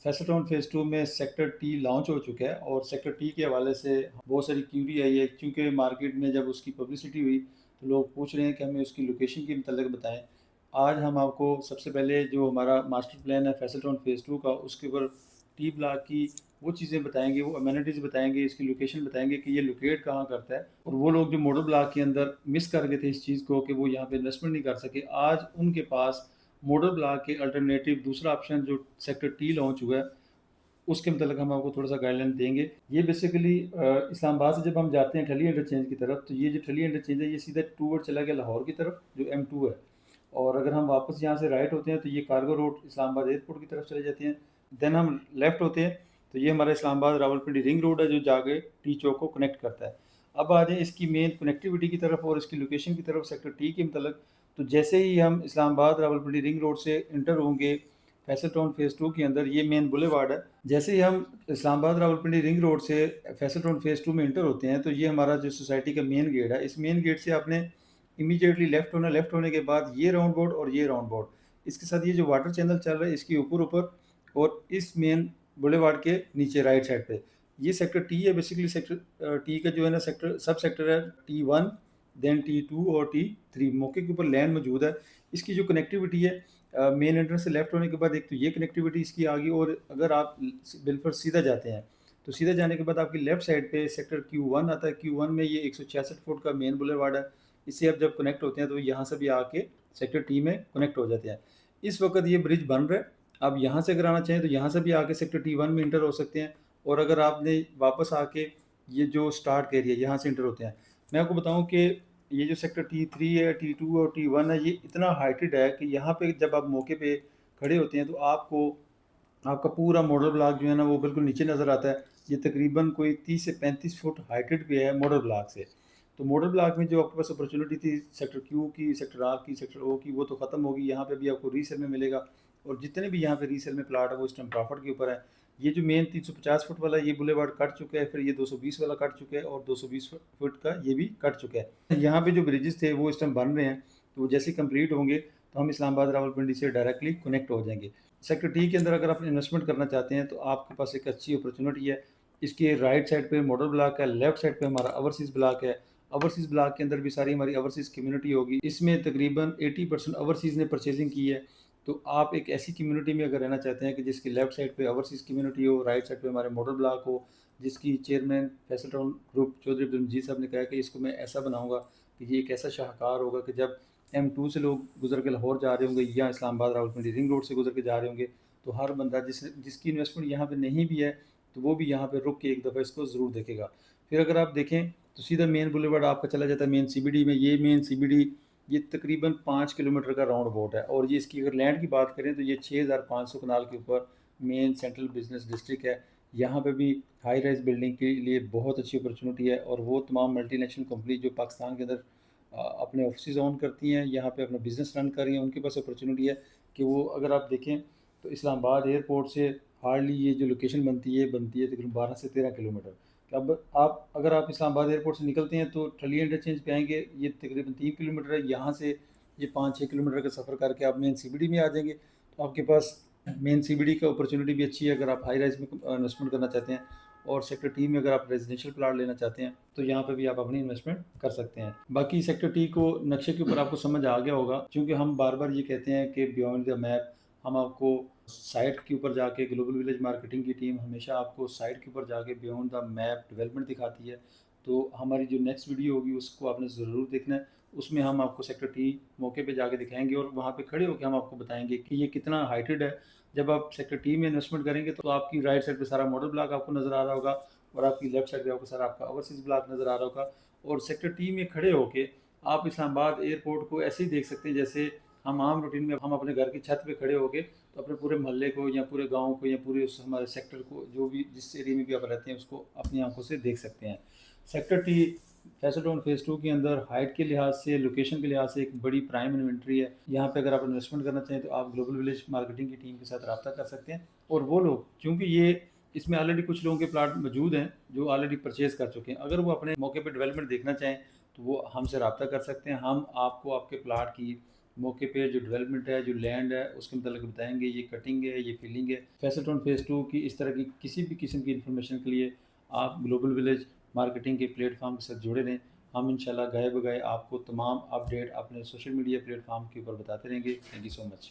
Faisal town phase 2 میں sector T launch ہو چکا ہے، اور سیکٹر ٹی کے حوالے سے بہت ساری کیوری آئی ہے، کیونکہ مارکیٹ میں جب اس کی پبلسٹی ہوئی تو لوگ پوچھ رہے ہیں کہ ہمیں اس کی لوکیشن کے متعلق بتائیں۔ آج ہم آپ کو سب سے پہلے جو ہمارا ماسٹر پلان ہے فیصل ٹاؤن فیز 2 کا، اس کے اوپر ٹی بلاک کی وہ چیزیں بتائیں گے، وہ امینٹیز بتائیں گے، اس کی لوکیشن بتائیں گے کہ یہ لوکیٹ کہاں کرتا ہے، اور وہ لوگ جو ماڈل بلاک کے اندر مس کر گئے تھے اس چیز کو کہ وہ یہاں پہ انویسٹمنٹ نہیں کر سکے، آج ان کے پاس ماڈل بلاک کے الٹرنیٹیو دوسرا آپشن جو سیکٹر ٹی لانچ ہوا ہے، اس کے متعلق ہم آپ کو تھوڑا سا گائیڈ لائن دیں گے۔ یہ بیسیکلی اسلام آباد سے جب ہم جاتے ہیں ٹھلی انٹرچینج کی طرف، تو یہ جو ٹھلی انٹرچینج ہے یہ سیدھا ٹور چلا گیا لاہور کی طرف جو M2 ہے، اور اگر ہم واپس یہاں سے رائٹ ہوتے ہیں تو یہ کارگو روڈ اسلام آباد ایئرپورٹ کی طرف چلے جاتے ہیں، دین ہم لیفٹ ہوتے ہیں تو یہ ہمارا اسلام آباد راولپنڈی رنگ روڈ ہے جو جا کے ٹی چوک کو کنیکٹ کرتا ہے۔ اب آ جائیں اس کی مین کنیکٹیوٹی کی طرف اور اس کی لوکیشن کی طرف سیکٹر ٹی کے متعلق، تو جیسے ہی ہم اسلام آباد راولپنڈی رنگ روڈ سے انٹر ہوں گے فیصل ٹاؤن فیز 2 کے اندر، یہ مین بولے وارڈ ہے، جیسے ہی ہم اسلام آباد راولپنڈی رنگ روڈ سے فیصل ٹاؤن فیز 2 میں انٹر ہوتے ہیں تو یہ ہمارا جو سوسائٹی کا مین گیٹ ہے، اس مین گیٹ سے آپ نے امیجیٹلی لیفٹ ہونا، لیفٹ ہونے کے بعد یہ راؤنڈ بورڈ اور یہ راؤنڈ بورڈ، اس کے ساتھ یہ جو واٹر چینل چل رہا ہے اس کے اوپر اور اس مین بولے وارڈ کے نیچے رائٹ سائڈ پہ یہ سیکٹر ٹی ہے۔ بیسیکلی سیکٹر ٹی کا جو ہے نا سیکٹر سب سیکٹر ہے T1 دین T2 اور T3، موقع کے اوپر لینڈ موجود ہے۔ اس کی جو کنیکٹیوٹی ہے مین انٹرنس سے لیفٹ ہونے کے بعد ایک تو یہ کنیکٹیوٹی اس کی آ گئی، اور اگر آپ بالفر سیدھا جاتے ہیں تو سیدھا جانے کے بعد آپ کی لیفٹ سائڈ پہ سیکٹر Q1 آتا ہے۔ Q1 میں یہ 166 فٹ کا مین بولے وارڈ ہے، اس سے آپ جب کنیکٹ ہوتے ہیں تو یہاں سے بھی آ کے سیکٹر ٹی میں کنیکٹ ہو جاتے ہیں۔ اس وقت یہ برج بن رہا ہے، آپ یہاں سے اگر آنا چاہیں تو یہاں سے بھی آ کے سیکٹر T1 میں انٹر ہو سکتے ہیں، اور اگر آپ نے واپس آ کے یہ جو سٹارٹ ایریا یہاں سے انٹر ہوتے ہیں۔ میں آپ کو بتاؤں کہ یہ جو سیکٹر T3 ہے، T2 اور T1 ہے، یہ اتنا ہائٹڈ ہے کہ یہاں پہ جب آپ موقع پہ کھڑے ہوتے ہیں تو آپ کا پورا ماڈل بلاک جو ہے نا وہ بالکل نیچے نظر آتا ہے۔ یہ تقریباً کوئی 30 سے 35 فٹ ہائٹڈ پہ ہے ماڈل بلاک سے۔ تو ماڈل بلاک میں جو آپ کے پاس اپرچونٹی تھی سیکٹر کیو کی، سیکٹر آر کی، سیکٹر او کی، وہ تو ختم ہوگی۔ یہاں پہ بھی آپ کو ری سیل میں ملے گا، اور جتنے بھی یہاں پہ ری سیل میں پلاٹ ہے وہ اس ٹائم پرافٹ کے اوپر ہے۔ یہ جو مین 350 فٹ والا یہ بولے وارڈ کٹ چکا ہے، پھر یہ 220 والا کٹ چکا ہے، اور 220 فٹ کا یہ بھی کٹ چکا ہے۔ یہاں پہ جو بریجز تھے وہ اس ٹائم بن رہے ہیں، تو وہ جیسے کمپلیٹ ہوں گے تو ہم اسلام آباد راولپنڈی سے ڈائریکٹلی کنیکٹ ہو جائیں گے۔ سیکٹر ٹی کے اندر اگر آپ انویسٹمنٹ کرنا چاہتے ہیں تو آپ کے پاس ایک اچھی اپرچونٹی ہے۔ اس کے رائٹ سائڈ پہ ماڈل بلاک ہے، لیفٹ سائڈ پہ ہمارا اوورسیز بلاک ہے۔ اوورسیز بلاک کے اندر بھی ساری ہماری اوورسیز کمیونٹی ہوگی، اس میں تقریباً 80% اوورسیز نے پرچیزنگ کی ہے۔ تو آپ ایک ایسی کمیونٹی میں اگر رہنا چاہتے ہیں کہ جس کی لیفٹ سائڈ پہ اوورسیز کمیونٹی ہو، رائٹ سائڈ پہ ہمارے ماڈل بلاک ہو، جس کی chairman Faisal town group Chaudhry Abdul Majid صاحب نے کہا کہ اس کو میں ایسا بناؤں گا کہ یہ ایک ایسا شاہکار ہوگا کہ جب M2 سے لوگ گزر کے لاہور جا رہے ہوں گے یا اسلام آباد راولپنڈی رنگ روڈ سے گزر کے جا رہے ہوں گے، تو ہر بندہ جس کی انویسٹمنٹ یہاں پہ نہیں بھی ہے تو وہ بھی یہاں پہ رک کے ایک دفعہ اس کو ضرور دیکھے گا۔ پھر اگر آپ دیکھیں تو سیدھا مین بولیوارڈ آپ کا چلا جاتا ہے مین CBD میں۔ یہ مین CBD یہ تقریباً 5 کلومیٹر کا راؤنڈ بوٹ ہے، اور یہ اس کی اگر لینڈ کی بات کریں تو یہ 6500 کنال کے اوپر مین سینٹرل بزنس ڈسٹرکٹ ہے۔ یہاں پہ بھی ہائی رائز بلڈنگ کے لیے بہت اچھی اپرچونٹی ہے، اور وہ تمام ملٹی نیشنل کمپنی جو پاکستان کے اندر اپنے آفسز آن کرتی ہیں، یہاں پہ اپنا بزنس رن کر رہی ہیں، ان کے پاس اپرچونٹی ہے کہ وہ اگر آپ دیکھیں تو اسلام آباد ایئرپورٹ سے ہارڈلی یہ جو لوکیشن بنتی ہے تقریباً 12 سے 13 کلومیٹر۔ اب اگر آپ اسلام آباد ایئرپورٹ سے نکلتے ہیں تو ٹھلی انٹرچینج پہ آئیں گے، یہ تقریباً 3 کلومیٹر ہے، یہاں سے یہ 5-6 کلومیٹر کا سفر کر کے آپ مین CBD میں آ جائیں گے۔ تو آپ کے پاس مین CBD کا اپرچونٹی بھی اچھی ہے اگر آپ ہائی رائز میں انویسٹمنٹ کرنا چاہتے ہیں، اور سیکٹر ٹی میں اگر آپ ریزیڈینشیل پلاٹ لینا چاہتے ہیں تو یہاں پہ بھی آپ اپنی انویسٹمنٹ کر سکتے ہیں۔ باقی سیکٹر ٹی کو نقشے کے اوپر آپ کو سمجھ آ گیا ہوگا، چونکہ ہم بار بار یہ کہتے ہیں کہ بیونڈ دا میپ ہم آپ کو سائٹ کے اوپر جا کے گلوبل ولیج مارکیٹنگ کی ٹیم ہمیشہ آپ کو سائٹ کے اوپر جا کے بیونڈ دا میپ ڈیولپمنٹ دکھاتی ہے۔ تو ہماری جو نیکسٹ ویڈیو ہوگی اس کو آپ نے ضرور دیکھنا ہے، اس میں ہم آپ کو سیکٹر ٹی موقع پہ جا کے دکھائیں گے، اور وہاں پہ کھڑے ہو کے ہم آپ کو بتائیں گے کہ یہ کتنا ہائٹڈ ہے۔ جب آپ سیکٹر ٹی میں انویسٹمنٹ کریں گے تو آپ کی رائٹ سائڈ پہ سارا ماڈل بلاک آپ کو نظر آ رہا ہوگا، اور آپ کی لیفٹ سائڈ پہ آپ کو سارا آپ کا اوورسیز بلاک نظر آ رہا ہوگا، اور سیکٹر ٹی میں کھڑے ہو کے آپ اسلام آباد ایئرپورٹ کو ایسے ہی دیکھ سکتے ہیں جیسے ہم عام روٹین میں ہم اپنے گھر کی چھت پہ کھڑے ہو کے تو اپنے پورے محلے کو یا پورے گاؤں کو یا پورے ہمارے سیکٹر کو، جو بھی جس ایریا میں بھی آپ رہتے ہیں، اس کو اپنی آنکھوں سے دیکھ سکتے ہیں۔ Sector T Faisal town phase 2 کے اندر ہائٹ کے لحاظ سے، لوکیشن کے لحاظ سے ایک بڑی پرائم انوینٹری ہے۔ یہاں پہ اگر آپ انویسٹمنٹ کرنا چاہیں تو آپ گلوبل ولیج مارکیٹنگ کی ٹیم کے ساتھ رابطہ کر سکتے ہیں، اور وہ لوگ چونکہ یہ اس میں آلریڈی کچھ لوگوں کے پلاٹ موجود ہیں جو آلریڈی پرچیز کر چکے ہیں، اگر وہ اپنے موقع پہ ڈیولپمنٹ دیکھنا چاہیں تو وہ ہم سے رابطہ کر سکتے ہیں۔ ہم آپ کو آپ کے پلاٹ کی موقع پہ جو ڈیولپمنٹ ہے، جو لینڈ ہے، اس کے متعلق بتائیں گے، یہ کٹنگ ہے، یہ فلنگ ہے۔ فیصل ٹاؤن فیز 2 کی اس طرح کی کسی بھی قسم کی انفارمیشن کے لیے آپ گلوبل ولیج مارکیٹنگ کے پلیٹ فارم کے ساتھ جڑے رہیں۔ ہم انشاءاللہ گئے بگئے آپ کو تمام اپڈیٹ اپنے سوشل میڈیا پلیٹ فارم کے اوپر بتاتے رہیں گے۔ Thank you so much.